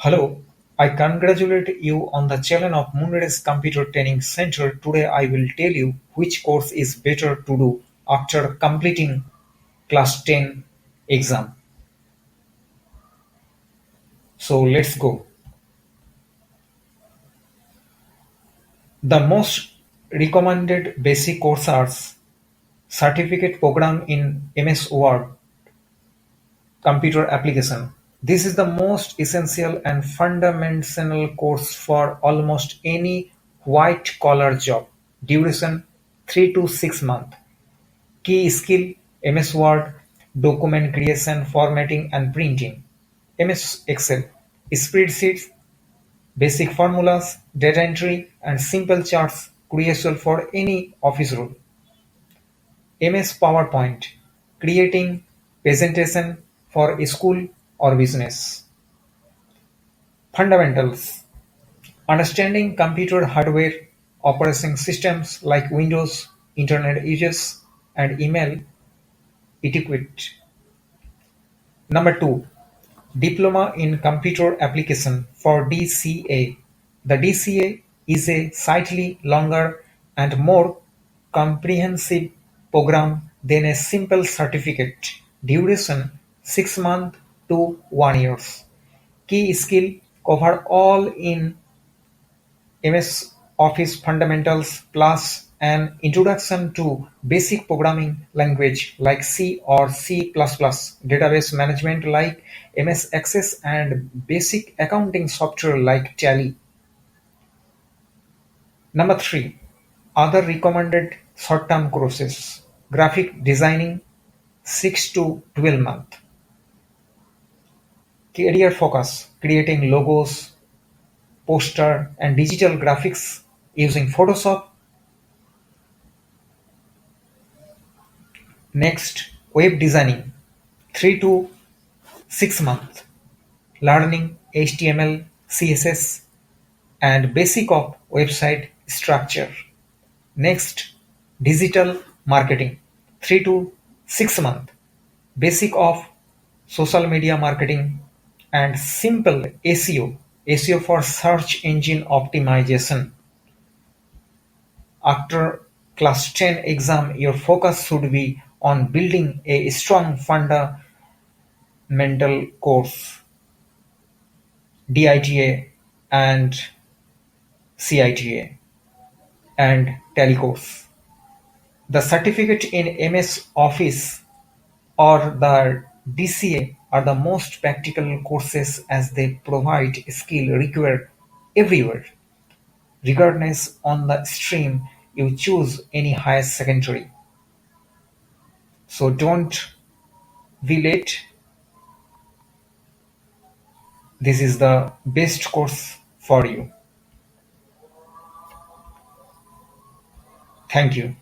Hello, I congratulate you on the channel of Moonrays Computer Training Center. Today I will tell you which course is better to do after completing class 10 exam. So let's go. The most recommended basic course are Certificate Program in MS Word Computer Application. This is the most essential and fundamental course for almost any white collar job. Duration 3 to 6 months. Key skill MS Word, document creation, formatting and printing. MS Excel, spreadsheets, basic formulas, data entry and simple charts crucial for any office role. MS PowerPoint, creating presentation for a school or business. Fundamentals: understanding computer hardware, operating systems like Windows, Internet uses, and email etiquette. Number two, Diploma in Computer Application for DCA. The DCA is a slightly longer and more comprehensive program than a simple certificate. Duration 6 months to 1 year. Key skill cover all in MS Office fundamentals plus an introduction to basic programming language like C or C++, database management like MS Access and basic accounting software like Tally. Number 3. Other recommended short-term courses. Graphic designing 6 to 12 months. Career focus, creating logos, poster and digital graphics using Photoshop. Next, web designing 3 to 6 months, learning HTML, CSS, and basic of website structure. Next, digital marketing 3 to 6 months, basic of social media marketing and simple SEO for search engine optimization. After class 10 exam, your focus should be on building a strong fundamental course, DITA and CITA and Tally course. The certificate in MS Office or the DCA are the most practical courses as they provide skill required everywhere, regardless on the stream you choose any higher secondary. So don't be late. This is the best course for you. Thank you.